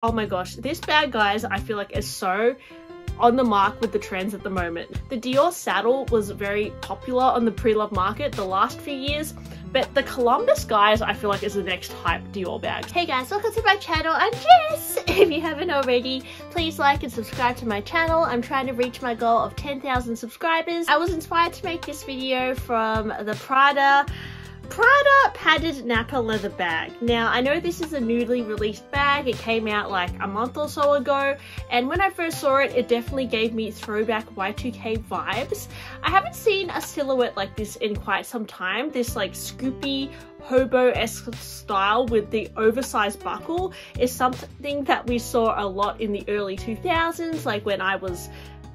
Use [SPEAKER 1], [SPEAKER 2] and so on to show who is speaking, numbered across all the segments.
[SPEAKER 1] Oh my gosh, this bag, guys, I feel like is so on the mark with the trends at the moment. The Dior saddle was very popular on the pre-love market the last few years, but the Columbus, guys, I feel like is the next hype Dior bag. Hey guys, welcome to my channel. I'm Jess. If you haven't already, please like and subscribe to my channel. I'm trying to reach my goal of 10,000 subscribers. I was inspired to make this video from the Prada padded Napa leather bag. Now, I know this is a newly released bag. It came out like a month or so ago, and when I first saw it, it definitely gave me throwback Y2K vibes. I haven't seen a silhouette like this in quite some time. This like scoopy hobo-esque style with the oversized buckle is something that we saw a lot in the early 2000s, like when I was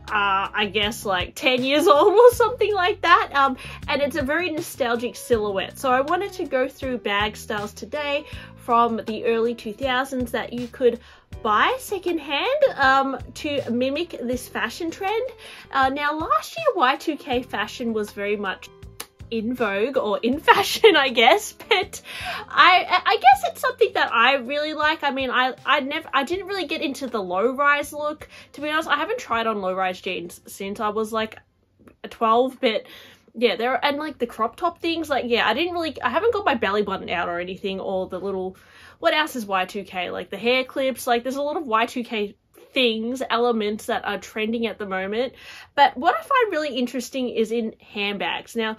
[SPEAKER 1] I guess like 10 years old or something like that, and it's a very nostalgic silhouette. So I wanted to go through bag styles today from the early 2000s that you could buy secondhand to mimic this fashion trend. Now last year Y2K fashion was very much in vogue or in fashion, I guess, but I guess it's something that I really like. I mean, I didn't really get into the low-rise look, to be honest. I haven't tried on low-rise jeans since I was like 12, but yeah, there, and like the crop top things, like yeah, I haven't got my belly button out or anything, or the little, what else is Y2K, like the hair clips, like there's a lot of Y2K things, elements that are trending at the moment. But what I find really interesting is in handbags. Now,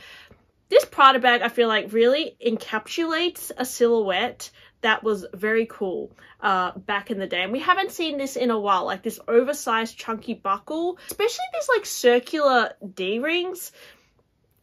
[SPEAKER 1] this Prada bag, I feel like, really encapsulates a silhouette that was very cool back in the day. And we haven't seen this in a while, like this oversized chunky buckle, especially these like circular D-rings.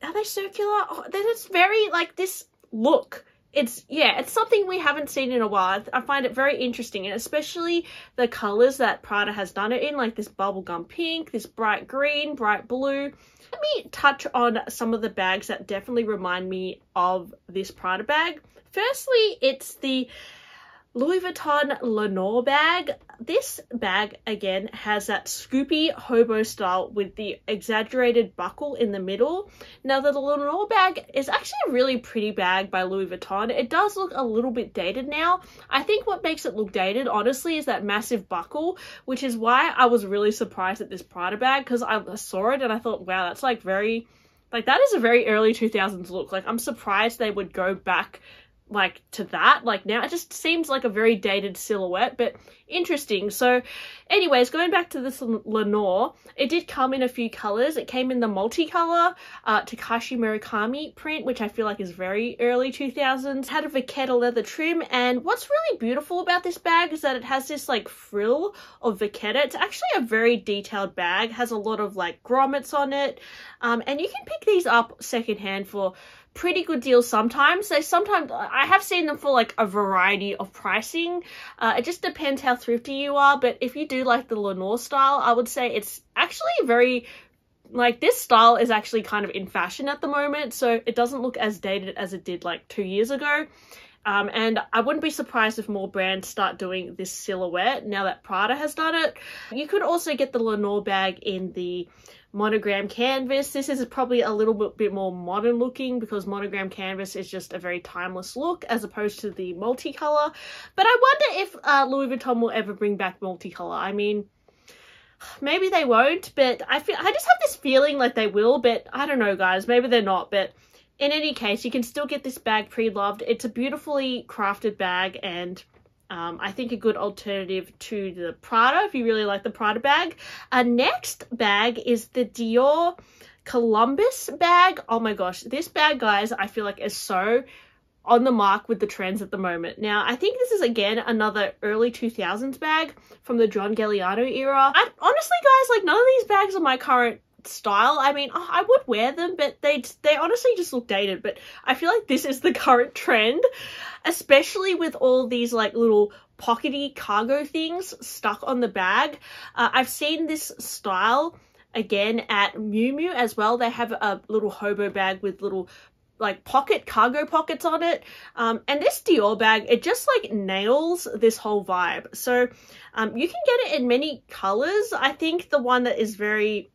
[SPEAKER 1] Are they circular? Oh, they're just very like this look. It's something we haven't seen in a while. I find it very interesting, and especially the colors that Prada has done it in, like this bubblegum pink, this bright green, bright blue. Let me touch on some of the bags that definitely remind me of this Prada bag. Firstly, it's the Louis Vuitton Lenore bag. This bag, again, has that scoopy hobo style with the exaggerated buckle in the middle. Now, the Lenore bag is actually a really pretty bag by Louis Vuitton. It does look a little bit dated now. I think what makes it look dated, honestly, is that massive buckle, which is why I was really surprised at this Prada bag, because I saw it and I thought, wow, that's like very, like that is a very early 2000s look. Like, I'm surprised they would go back like to that. Like now it just seems like a very dated silhouette, but interesting. So anyways, going back to this Lenore, it did come in a few colors. It came in the multicolor Takashi Murakami print, which I feel like is very early 2000s. It had a vachetta leather trim, and what's really beautiful about this bag is that it has this like frill of vachetta. It's actually a very detailed bag, has a lot of like grommets on it, and you can pick these up secondhand for pretty good deals sometimes. I have seen them for like a variety of pricing. It just depends how thrifty you are, but if you do like the Lenore style, I would say it's actually very, like this style is actually kind of in fashion at the moment, so it doesn't look as dated as it did like 2 years ago. And I wouldn't be surprised if more brands start doing this silhouette now that Prada has done it. You could also get the Lenore bag in the monogram canvas. This is probably a little bit more modern looking, because monogram canvas is just a very timeless look as opposed to the multicolor. But I wonder if Louis Vuitton will ever bring back multicolor. I mean, maybe they won't, but I just have this feeling like they will, but I don't know, guys, maybe they're not. But in any case, you can still get this bag pre-loved. It's a beautifully crafted bag, and I think a good alternative to the Prada if you really like the Prada bag. Next bag is the Dior Columbus bag. Oh my gosh, this bag, guys, I feel like is so on the mark with the trends at the moment. Now, I think this is, again, another early 2000s bag from the John Galliano era. Honestly, guys, like none of these bags are my current style. I mean, I would wear them, but they honestly just look dated. But I feel like this is the current trend, especially with all these like little pockety cargo things stuck on the bag. I've seen this style again at Miu Miu as well. They have a little hobo bag with little like cargo pockets on it, and this Dior bag, it just like nails this whole vibe. So you can get it in many colors. I think the one that is very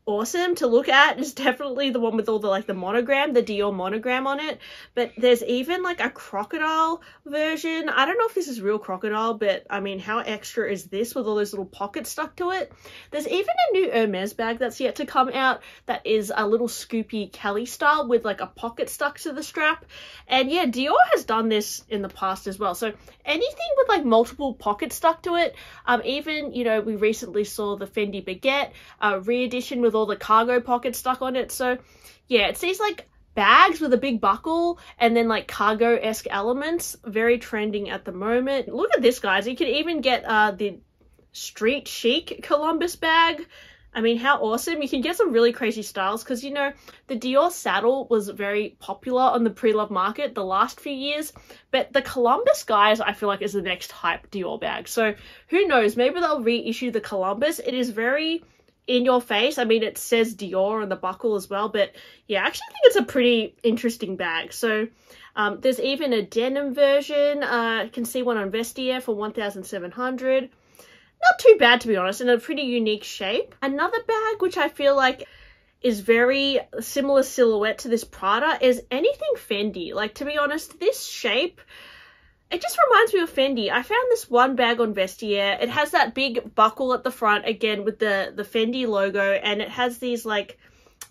[SPEAKER 1] awesome to look at is definitely the one with all the like the monogram, the Dior monogram on it. But there's even like a crocodile version. I don't know if this is real crocodile, but I mean, how extra is this with all those little pockets stuck to it? There's even a new Hermes bag that's yet to come out that is a little scoopy Kelly style with like a pocket stuck to the strap. And yeah, Dior has done this in the past as well. So anything with like multiple pockets stuck to it, even, you know, we recently saw the Fendi baguette re-edition with all the cargo pockets stuck on it. So yeah, it's these like bags with a big buckle and then like cargo-esque elements, very trending at the moment. Look at this, guys. You can even get the street chic Columbus bag. I mean, how awesome. You can get some really crazy styles because, you know, the Dior saddle was very popular on the pre-love market the last few years, but the Columbus, guys, I feel like is the next hype Dior bag. So who knows, maybe they'll reissue the Columbus. It is very in your face. I mean, it says Dior on the buckle as well, but yeah, I actually think it's a pretty interesting bag. So there's even a denim version. You can see one on Vestiaire for 1,700. Not too bad, to be honest, in a pretty unique shape. Another bag which I feel like is very similar silhouette to this Prada is anything Fendi. Like, to be honest, this shape, it just reminds me of Fendi. I found this one bag on Vestiaire. It has that big buckle at the front, again, with the Fendi logo, and it has these, like,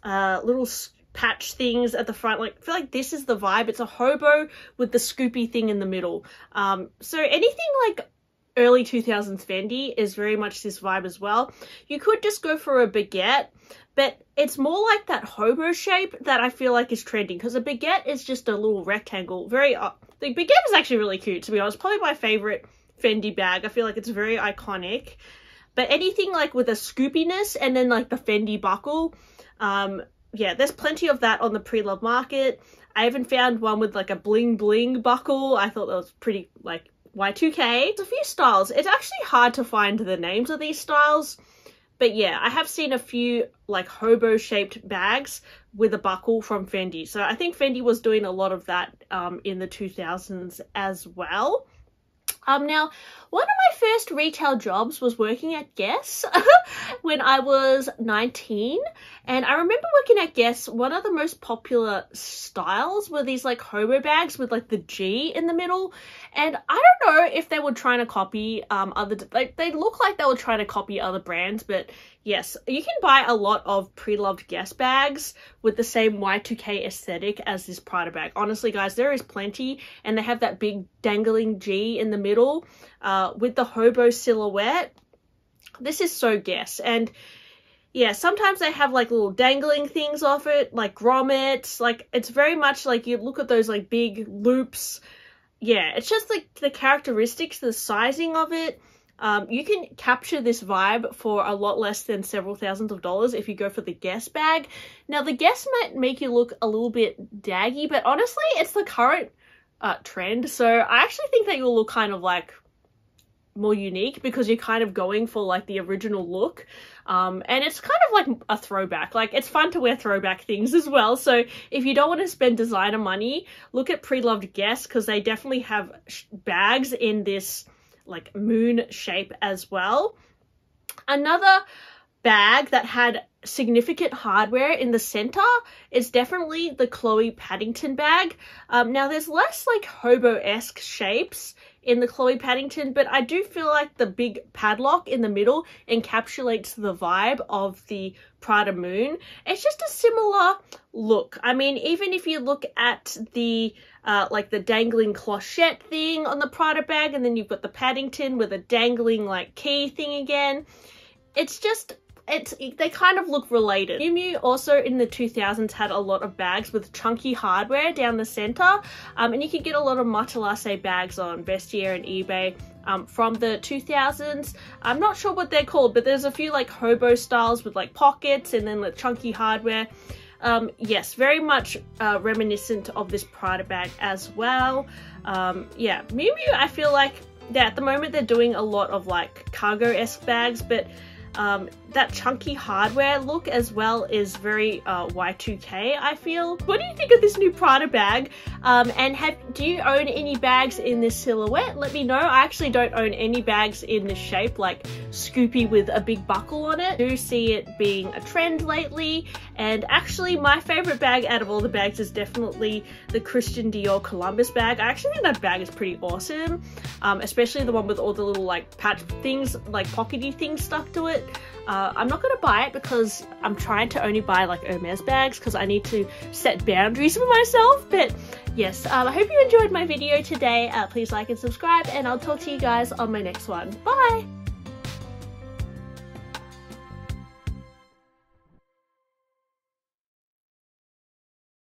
[SPEAKER 1] little patch things at the front. Like, I feel like this is the vibe. It's a hobo with the scoopy thing in the middle. So anything, like, early 2000s Fendi is very much this vibe as well. You could just go for a baguette, but it's more like that hobo shape that I feel like is trending, because a baguette is just a little rectangle. The baguette is actually really cute, to be honest. Probably my favorite Fendi bag. I feel like it's very iconic. But anything like with a scoopiness and then like the Fendi buckle, yeah, there's plenty of that on the pre-love market. I even found one with like a bling bling buckle. I thought that was pretty like Y2K. There's a few styles. It's actually hard to find the names of these styles, but yeah, I have seen a few like hobo shaped bags with a buckle from Fendi. So I think Fendi was doing a lot of that in the 2000s as well. Now, one of my first retail jobs was working at Guess when I was 19. And I remember working at Guess, one of the most popular styles were these like hobo bags with like the G in the middle. And I don't know if they were trying to copy they look like they were trying to copy other brands, but yes, you can buy a lot of pre-loved Guess bags with the same Y2K aesthetic as this Prada bag. Honestly, guys, there is plenty, and they have that big dangling G in the middle with the hobo silhouette. This is so Guess. And yeah, sometimes they have like little dangling things off it, like grommets. Like, it's very much like you look at those like big loops. Yeah, it's just like the characteristics, the sizing of it. You can capture this vibe for a lot less than several thousands of dollars if you go for the Guess bag. Now, the Guess might make you look a little bit daggy, but honestly, it's the current trend. So I actually think that you'll look kind of like more unique because you're kind of going for like the original look. And it's kind of like a throwback. Like, it's fun to wear throwback things as well. So if you don't want to spend designer money, look at pre-loved Guess, because they definitely have bags in this like moon shape as well. Another bag that had significant hardware in the center is definitely the Chloe Paddington bag. Now, there's less like hobo-esque shapes in the Chloe Paddington, but I do feel like the big padlock in the middle encapsulates the vibe of the Prada moon. It's just a similar look. I mean, even if you look at the like the dangling clochette thing on the Prada bag, and then you've got the Paddington with a dangling like key thing again, it's just, they kind of look related. Miu Miu also in the 2000s had a lot of bags with chunky hardware down the center, and you can get a lot of matelasse bags on Vestiaire and eBay from the 2000s. I'm not sure what they're called, but there's a few like hobo styles with like pockets and then like chunky hardware. Yes, very much reminiscent of this Prada bag as well. Yeah, Miu Miu, I feel like at the moment they're doing a lot of like cargo-esque bags, but that chunky hardware look as well is very Y2K, I feel. What do you think of this new Prada bag? And do you own any bags in this silhouette? Let me know. I actually don't own any bags in this shape, like scoopy with a big buckle on it. I do see it being a trend lately, and actually my favorite bag out of all the bags is definitely the Christian Dior Columbus bag. I actually think that bag is pretty awesome, especially the one with all the little like patch things, like pockety things stuck to it. I'm not gonna buy it because I'm trying to only buy like Hermes bags because I need to set boundaries for myself. But yes, I hope you enjoyed my video today. Please like and subscribe, and I'll talk to you guys on my next one. Bye!